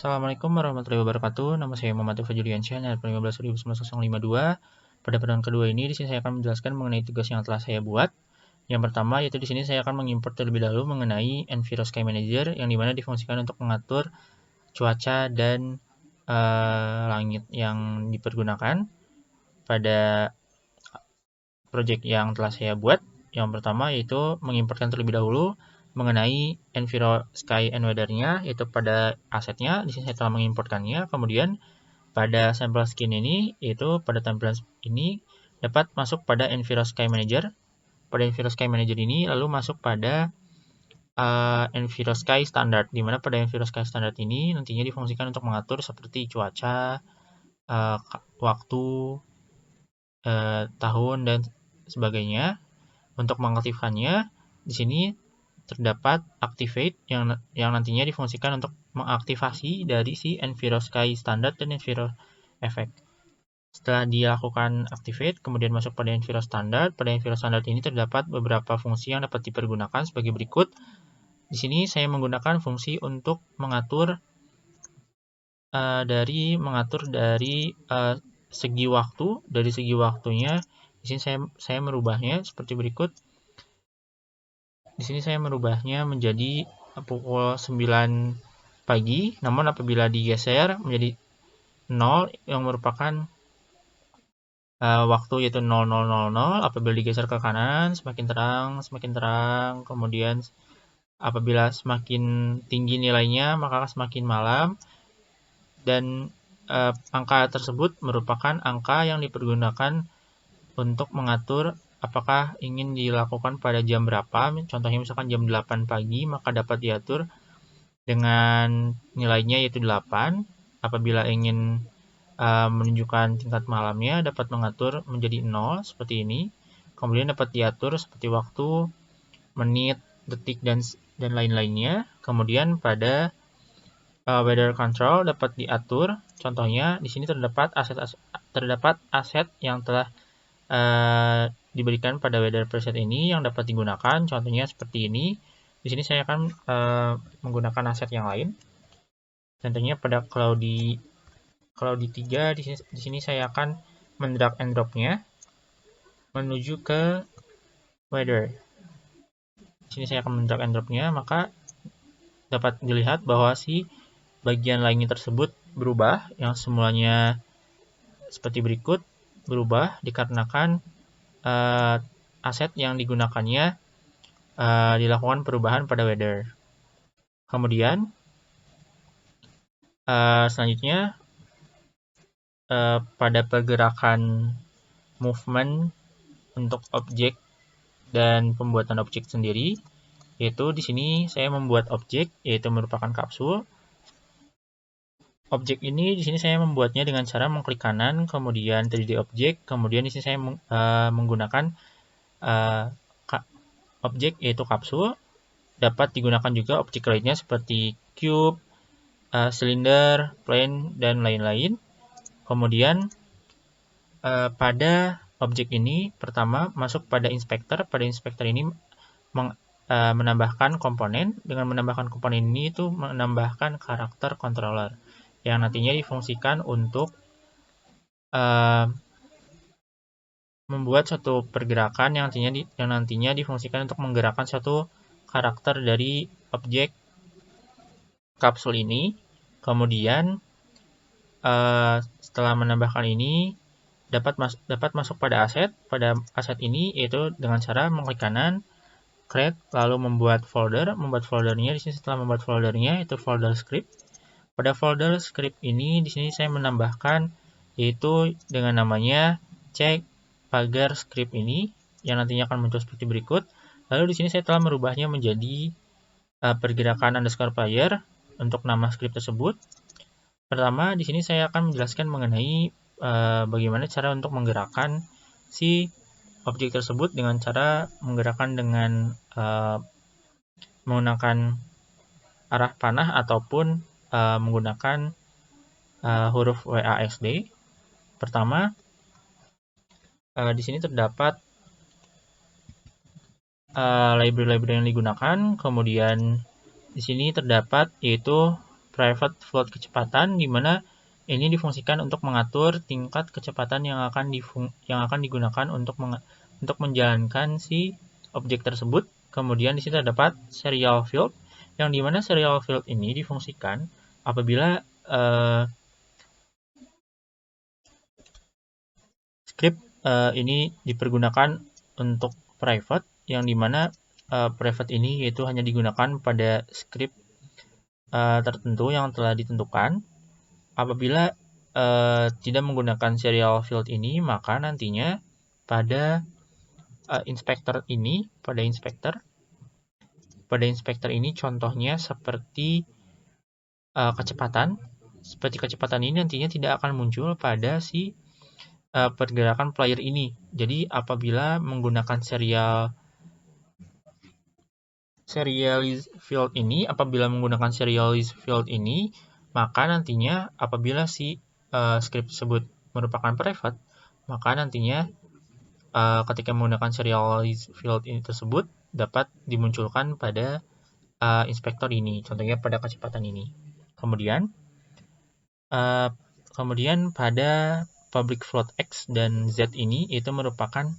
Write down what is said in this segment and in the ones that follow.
Assalamualaikum warahmatullahi wabarakatuh. Nama saya Muhammad Fajuliansyah, NR 15.19052. Pada pertemuan kedua ini, di sini saya akan menjelaskan mengenai tugas yang telah saya buat. Yang pertama, yaitu di sini saya akan mengimport terlebih dahulu mengenai Enviro Sky Manager, yang dimana difungsikan untuk mengatur cuaca dan langit yang dipergunakan pada project yang telah saya buat. Yang pertama yaitu mengimportkan terlebih dahulu mengenai Enviro Sky and Weather-nya, yaitu pada asetnya. Di sini saya telah mengimportkannya. Kemudian pada sampel skin ini, yaitu pada tampilan ini dapat masuk pada Enviro Sky Manager. Pada Enviro Sky Manager ini lalu masuk pada Enviro Sky Standard, di mana pada Enviro Sky Standard ini nantinya difungsikan untuk mengatur seperti cuaca, waktu, tahun, dan sebagainya. Untuk mengaktifkannya, di sini terdapat Activate yang nantinya difungsikan untuk mengaktifasi dari si Enviro Sky Standard dan Enviro Effect. Setelah dilakukan Activate, kemudian masuk pada Enviro Standard. Pada Enviro Standard ini terdapat beberapa fungsi yang dapat dipergunakan sebagai berikut. Di sini saya menggunakan fungsi untuk mengatur dari segi waktu. Dari segi waktunya, di sini saya merubahnya seperti berikut. Di sini saya merubahnya menjadi pukul 9 pagi, namun apabila digeser menjadi 0 yang merupakan waktu yaitu 0000, apabila digeser ke kanan semakin terang, kemudian apabila semakin tinggi nilainya maka semakin malam, dan angka tersebut merupakan angka yang dipergunakan untuk mengatur apakah ingin dilakukan pada jam berapa. Contohnya misalkan jam 8 pagi, maka dapat diatur dengan nilainya yaitu 8. Apabila ingin menunjukkan tingkat malamnya, dapat mengatur menjadi 0 seperti ini. Kemudian dapat diatur seperti waktu, menit, detik, dan lain-lainnya. Kemudian pada weather control dapat diatur. Contohnya di sini terdapat aset yang telah diberikan pada weather preset ini yang dapat digunakan. Contohnya seperti ini. Di sini saya akan menggunakan aset yang lain. Contohnya pada cloudy 3, di sini saya akan mendrag and drop-nya menuju ke weather. Di sini saya akan mendrag and drop-nya, maka dapat dilihat bahwa si bagian lainnya tersebut berubah, yang semulanya seperti berikut berubah dikarenakan aset yang digunakannya dilakukan perubahan pada weather. Kemudian selanjutnya pada pergerakan movement untuk objek dan pembuatan objek sendiri, yaitu di sini saya membuat objek, yaitu merupakan kapsul. Objek ini di sini saya membuatnya dengan cara mengklik kanan, kemudian 3D objek, kemudian di sini saya menggunakan objek yaitu kapsul. Dapat digunakan juga objek lainnya seperti cube, silinder, plane, dan lain-lain. Kemudian pada objek ini pertama masuk pada inspector. Pada inspector ini menambahkan komponen. Dengan menambahkan komponen ini itu menambahkan karakter controller yang nantinya difungsikan untuk membuat suatu pergerakan yang nantinya difungsikan untuk menggerakkan suatu karakter dari objek kapsul ini. Kemudian setelah menambahkan ini dapat masuk pada aset. Pada aset ini yaitu dengan cara mengklik kanan, create, lalu membuat folder. Membuat foldernya di sini, setelah membuat foldernya itu folder script. Pada folder script ini di sini saya menambahkan yaitu dengan namanya check pagar script ini yang nantinya akan muncul seperti berikut. Lalu di sini saya telah merubahnya menjadi pergerakan underscore player untuk nama script tersebut. Pertama, di sini saya akan menjelaskan mengenai bagaimana cara untuk menggerakkan si objek tersebut dengan cara menggerakkan dengan menggunakan arah panah ataupun menggunakan huruf WASD. Pertama, di sini terdapat library yang digunakan. Kemudian di sini terdapat yaitu private float kecepatan, di mana ini difungsikan untuk mengatur tingkat kecepatan yang akan digunakan untuk menjalankan si objek tersebut. Kemudian di situ terdapat serial field, yang dimana serial field ini difungsikan apabila script ini dipergunakan untuk private, yang dimana private ini yaitu hanya digunakan pada script tertentu yang telah ditentukan. Apabila tidak menggunakan serial field ini, maka nantinya pada inspektor ini contohnya seperti kecepatan. Seperti kecepatan ini nantinya tidak akan muncul pada si pergerakan player ini. Jadi apabila menggunakan serial field ini, maka nantinya apabila si script tersebut merupakan private, maka nantinya ketika menggunakan serial field ini tersebut dapat dimunculkan pada inspektor ini, contohnya pada kecepatan ini. Kemudian pada public float X dan Z ini itu merupakan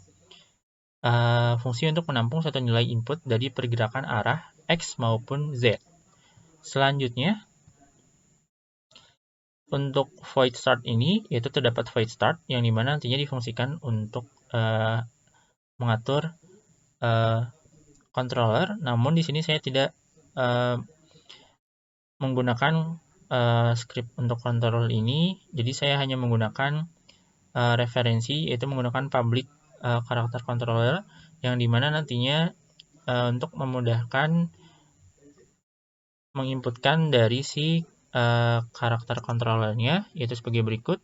fungsi untuk menampung satu nilai input dari pergerakan arah X maupun Z. Selanjutnya, untuk void start ini, yaitu terdapat void start, yang dimana nantinya difungsikan untuk mengatur controller. Namun di sini saya tidak menggunakan script untuk controller ini, jadi saya hanya menggunakan referensi, yaitu menggunakan public karakter controller, yang dimana nantinya untuk memudahkan menginputkan dari si karakter controllernya, yaitu sebagai berikut.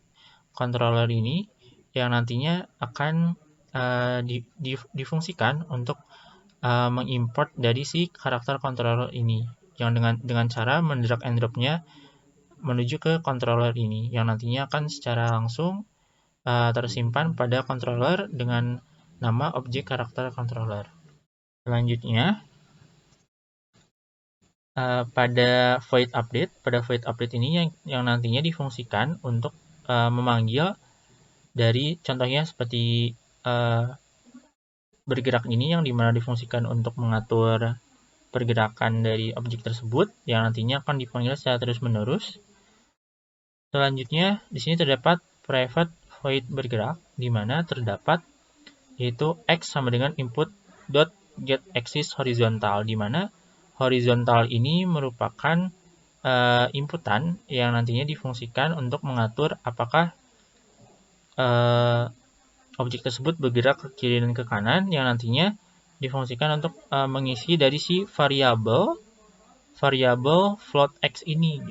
Controller ini yang nantinya akan difungsikan untuk mengimport dari si karakter controller ini, yang dengan cara mendrag and dropnya menuju ke controller ini, yang nantinya akan secara langsung tersimpan pada controller dengan nama objek karakter controller. Selanjutnya, pada void update ini yang nantinya difungsikan untuk memanggil dari contohnya seperti bergerak ini, yang dimana difungsikan untuk mengatur pergerakan dari objek tersebut, yang nantinya akan dipanggil secara terus-menerus. Selanjutnya, di sini terdapat private void bergerak, di mana terdapat yaitu X sama dengan input dot get axis horizontal, di mana horizontal ini merupakan inputan yang nantinya difungsikan untuk mengatur apakah objek tersebut bergerak ke kiri dan ke kanan, yang nantinya difungsikan untuk mengisi dari si variabel float X ini.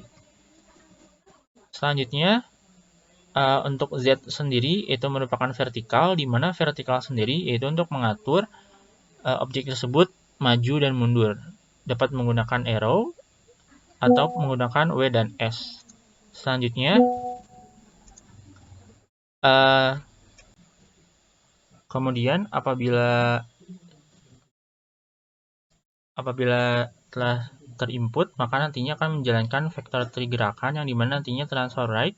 Selanjutnya, untuk Z sendiri itu merupakan vertikal, di mana vertikal sendiri yaitu untuk mengatur objek tersebut maju dan mundur. Dapat menggunakan arrow atau menggunakan W dan S. Selanjutnya, kemudian apabila telah terinput, maka nantinya akan menjalankan vektor trigerakan, yang dimana nantinya transfer right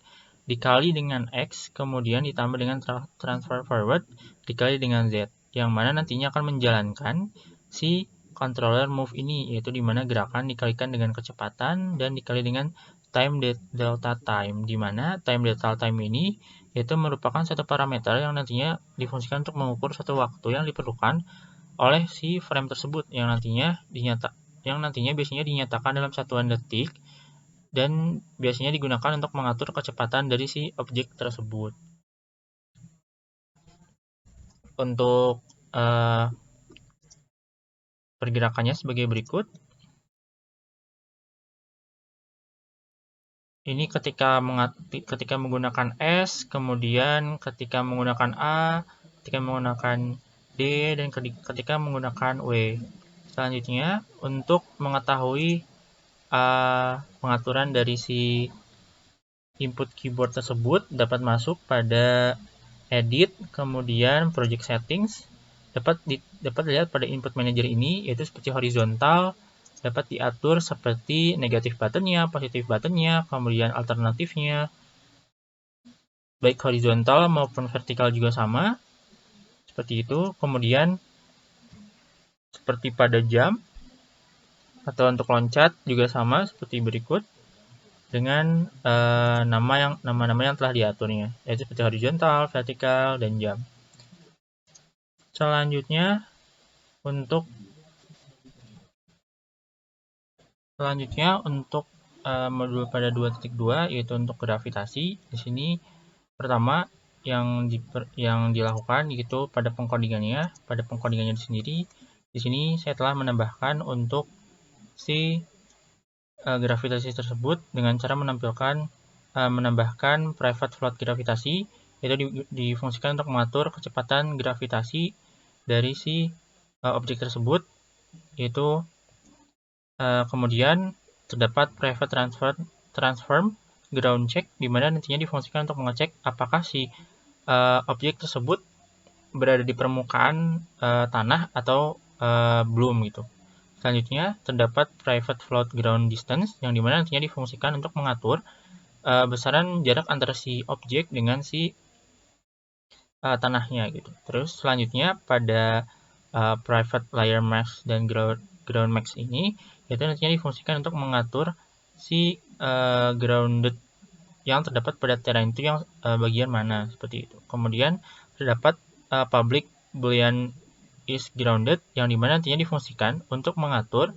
dikali dengan X, kemudian ditambah dengan transfer forward dikali dengan Z, yang mana nantinya akan menjalankan si controller move ini, yaitu dimana gerakan dikalikan dengan kecepatan dan dikali dengan time delta time, dimana time delta time ini yaitu merupakan satu parameter yang nantinya difungsikan untuk mengukur suatu waktu yang diperlukan oleh si frame tersebut, yang nantinya biasanya dinyatakan dalam satuan detik dan biasanya digunakan untuk mengatur kecepatan dari si objek tersebut. Untuk pergerakannya sebagai berikut. Ini ketika menggunakan S, kemudian ketika menggunakan A, ketika menggunakan D, dan ketika menggunakan W. Selanjutnya, untuk mengetahui pengaturan dari si input keyboard tersebut, dapat masuk pada edit, kemudian project settings. Dapat dilihat pada input manager ini, yaitu seperti horizontal, dapat diatur seperti negatif buttonnya, positif buttonnya, kemudian alternatifnya, baik horizontal maupun vertikal juga sama, seperti itu. Kemudian seperti pada jam atau untuk loncat juga sama seperti berikut dengan nama-nama yang telah diaturnya, yaitu seperti horizontal, vertikal, dan jam. Selanjutnya untuk modul pada 2.2 yaitu untuk gravitasi. Di sini pertama yang dilakukan yaitu pada pengkodingannya. Pada pengkodingannya sendiri, di sini saya telah menambahkan untuk si gravitasi tersebut dengan cara menambahkan private float gravitasi, yaitu difungsikan untuk mengatur kecepatan gravitasi dari si objek tersebut, yaitu kemudian terdapat private transform ground check, di mana nantinya difungsikan untuk mengecek apakah si objek tersebut berada di permukaan tanah atau belum gitu. Selanjutnya, terdapat private float ground distance, yang dimana nantinya difungsikan untuk mengatur besaran jarak antara si objek dengan si tanahnya gitu. Terus selanjutnya pada private layer max dan ground max ini, itu nantinya difungsikan untuk mengatur si grounded yang terdapat pada terrain itu yang bagian mana, seperti itu. Kemudian terdapat public boolean is grounded, yang dimana nantinya difungsikan untuk mengatur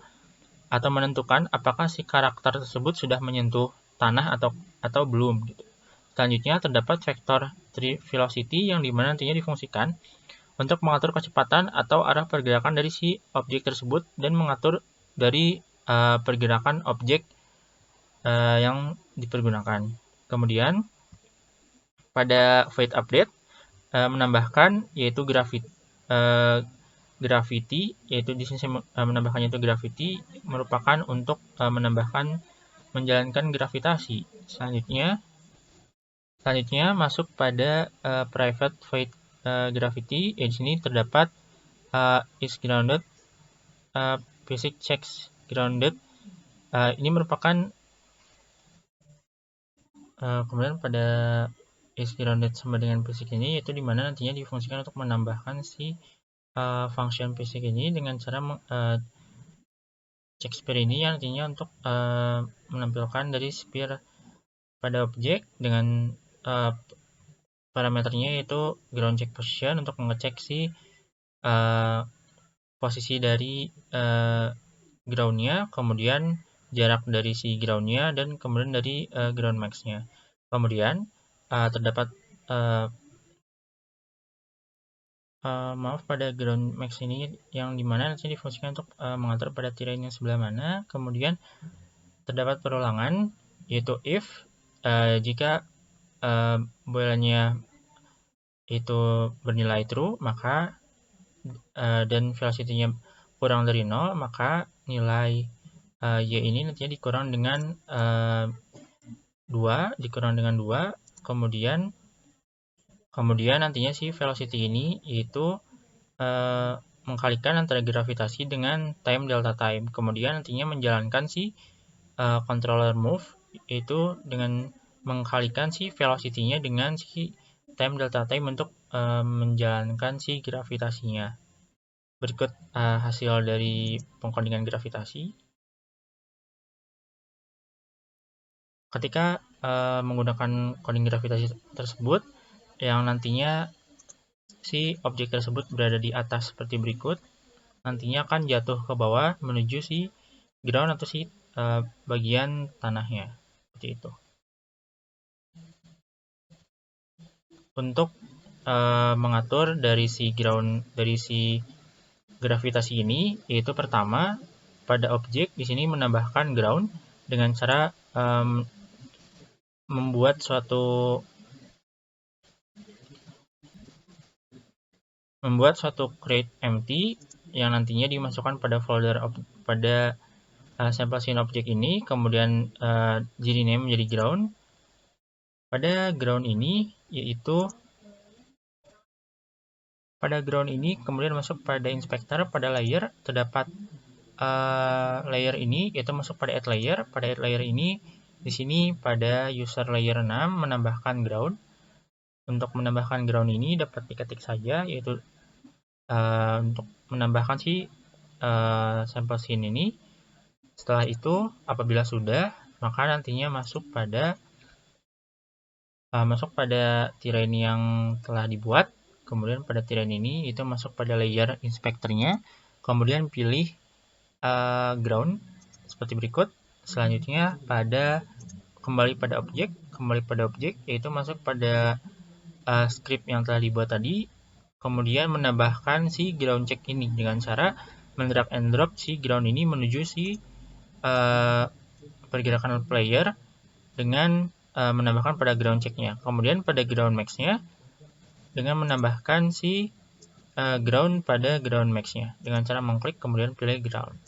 atau menentukan apakah si karakter tersebut sudah menyentuh tanah atau belum gitu. Selanjutnya terdapat vector velocity, yang dimana nantinya difungsikan untuk mengatur kecepatan atau arah pergerakan dari si objek tersebut dan mengatur dari pergerakan objek yang dipergunakan. Kemudian pada fade update menambahkan yaitu gravity, yaitu di sini saya menambahkannya itu gravity merupakan untuk menjalankan gravitasi. Selanjutnya masuk pada private fade gravity. Di sini terdapat is grounded, basic checks grounded. Ini merupakan kemudian pada is grounded sama dengan basic ini, yaitu dimana nantinya difungsikan untuk menambahkan si function basic ini dengan cara check sphere ini, yang nantinya untuk menampilkan dari sphere pada objek dengan parameternya yaitu ground check position untuk mengecek si posisi dari groundnya, kemudian jarak dari si groundnya, dan kemudian dari ground max-nya. Kemudian terdapat pada ground max ini, yang dimana nanti difungsikan untuk mengatur pada terrain yang sebelah mana. Kemudian terdapat perulangan, yaitu if jika booleannya itu bernilai true, maka dan velocity-nya kurang dari 0, maka nilai y ini nantinya dikurang dengan 2, kemudian nantinya si velocity ini yaitu mengkalikan antara gravitasi dengan time delta time. Kemudian nantinya menjalankan si controller move, yaitu dengan mengkalikan si velocity-nya dengan si time delta time untuk menjalankan si gravitasinya. Berikut hasil dari pengkodingan gravitasi. Ketika menggunakan coding gravitasi tersebut, yang nantinya si objek tersebut berada di atas seperti berikut, nantinya akan jatuh ke bawah menuju si ground atau si bagian tanahnya, seperti itu. Untuk mengatur dari si gravitasi ini, yaitu pertama pada objek di sini menambahkan ground dengan cara membuat suatu crate empty yang nantinya dimasukkan pada folder pada sample scene object ini, kemudian gName menjadi ground. Pada ground ini kemudian masuk pada inspector, pada layer terdapat layer ini, yaitu masuk pada add layer. Pada add layer ini, di sini pada user layer 6 menambahkan ground. Untuk menambahkan ground ini dapat diketik saja, yaitu untuk menambahkan si sampel scene ini. Setelah itu, apabila sudah, maka nantinya masuk pada tirai yang telah dibuat. Kemudian pada tirai ini itu masuk pada layer inspektornya. Kemudian pilih ground seperti berikut. Selanjutnya kembali pada objek, yaitu masuk pada script yang telah dibuat tadi. Kemudian menambahkan si ground check ini dengan cara mendrag and drop si ground ini menuju si pergerakan player dengan menambahkan pada ground check-nya. Kemudian pada ground max-nya dengan menambahkan si ground pada ground max-nya dengan cara mengklik kemudian pilih ground.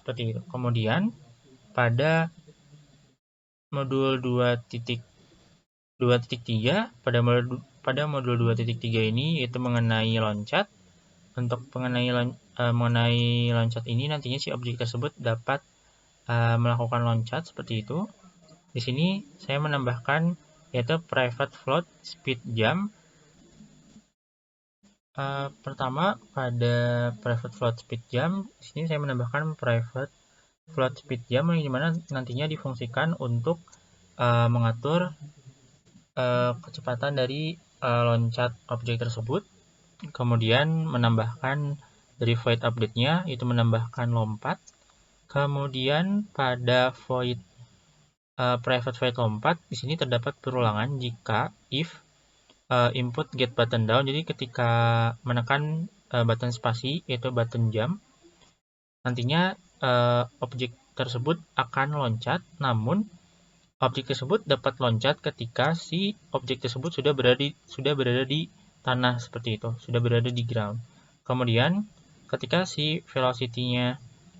Seperti itu. Kemudian pada modul 2.3 pada modul 2.3 ini yaitu mengenai loncat. Untuk mengenai loncat ini nantinya si objek tersebut dapat melakukan loncat seperti itu. Di sini saya menambahkan yaitu private float speed jump. Pertama pada private float speed jump, di sini saya menambahkan private float speed jump yang dimana nantinya difungsikan untuk mengatur kecepatan dari loncat objek tersebut. Kemudian menambahkan dari void update-nya itu menambahkan lompat. Kemudian pada void private void lompat di sini terdapat perulangan jika if input get button down. Jadi ketika menekan button spasi yaitu button jump, nantinya objek tersebut akan loncat, namun objek tersebut dapat loncat ketika si objek tersebut sudah berada di tanah seperti itu, sudah berada di ground. Kemudian ketika si velocity-nya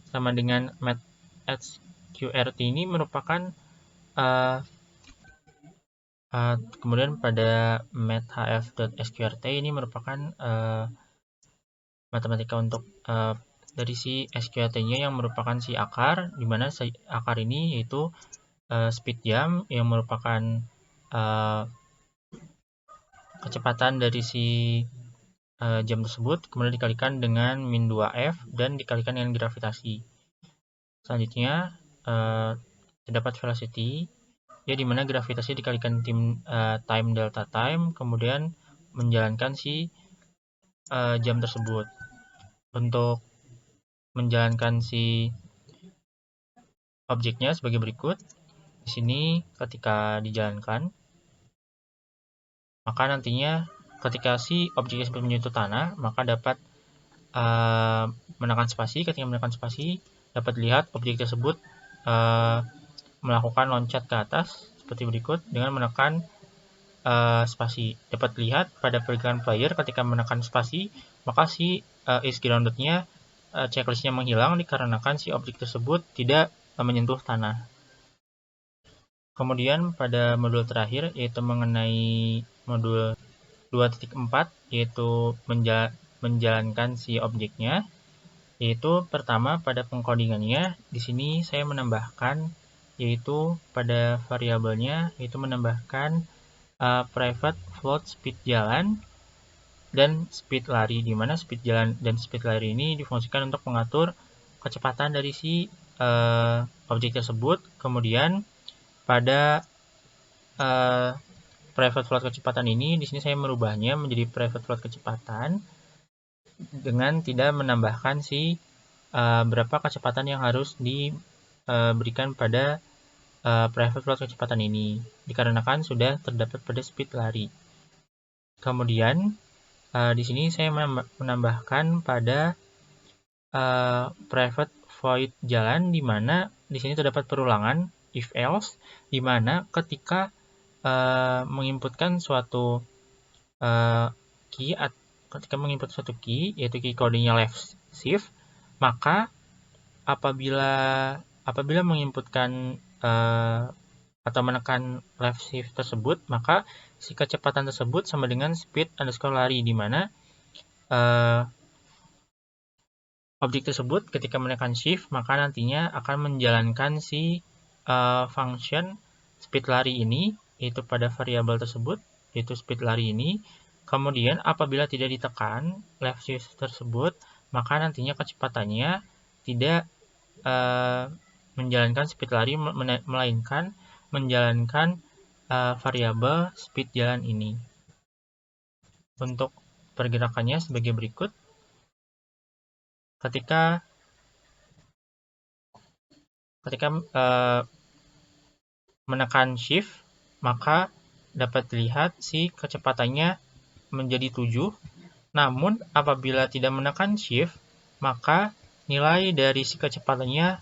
sama dengan math_sqrt ini merupakan kemudian pada math_hf.sqrt ini merupakan matematika untuk dari si sqrt-nya yang merupakan si akar, di mana si akar ini yaitu speed jump yang merupakan kecepatan dari si jam tersebut, kemudian dikalikan dengan min 2f dan dikalikan dengan gravitasi. Selanjutnya terdapat velocity, ya dimana gravitasi dikalikan time delta time, kemudian menjalankan si jam tersebut. Untuk menjalankan si objeknya sebagai berikut. Di sini ketika dijalankan, maka nantinya ketika si objek tersebut menyentuh tanah, maka dapat menekan spasi. Ketika menekan spasi, dapat lihat objek tersebut melakukan loncat ke atas seperti berikut dengan menekan spasi. Dapat lihat pada pergerakan player ketika menekan spasi, maka si is grounded-nya checklist-nya menghilang dikarenakan si objek tersebut tidak menyentuh tanah. Kemudian pada modul terakhir yaitu mengenai modul 2.4 yaitu menjalankan si objeknya, yaitu pertama pada pengkodingannya. Di sini saya menambahkan yaitu pada variabelnya yaitu menambahkan private float speed jalan dan speed lari, di mana speed jalan dan speed lari ini difungsikan untuk mengatur kecepatan dari si objek tersebut. Kemudian pada private float kecepatan ini, di sini saya merubahnya menjadi private float kecepatan dengan tidak menambahkan si berapa kecepatan yang harus diberikan pada private float kecepatan ini, dikarenakan sudah terdapat pada speed lari. Kemudian di sini saya menambahkan pada private void jalan, di mana di sini terdapat perulangan if else, di mana ketika menginputkan suatu key, ketika menginput suatu key yaitu key codingnya left shift, maka apabila menginputkan atau menekan left shift tersebut, maka si kecepatan tersebut sama dengan speed underscore lari, di mana objek tersebut ketika menekan shift, maka nantinya akan menjalankan si function speed lari ini, yaitu pada variabel tersebut, yaitu speed lari ini. Kemudian apabila tidak ditekan left shift tersebut, maka nantinya kecepatannya tidak menjalankan speed lari, melainkan menjalankan variabel speed jalan ini. Untuk pergerakannya sebagai berikut. Ketika menekan shift, maka dapat dilihat si kecepatannya menjadi 7. Namun apabila tidak menekan shift, maka nilai dari si kecepatannya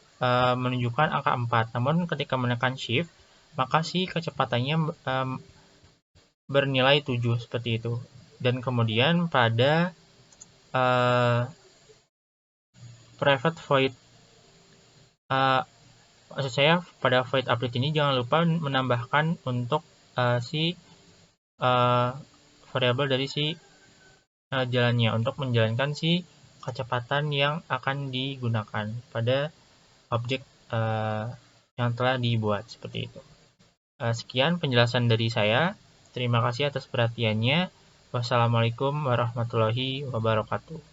menunjukkan angka 4. Namun ketika menekan shift, maka si kecepatannya bernilai 7 seperti itu. Dan kemudian pada private void, maksud saya pada void update ini jangan lupa menambahkan untuk si variabel dari si jalannya untuk menjalankan si kecepatan yang akan digunakan pada objek yang telah dibuat seperti itu. Sekian penjelasan dari saya. Terima kasih atas perhatiannya. Wassalamualaikum warahmatullahi wabarakatuh.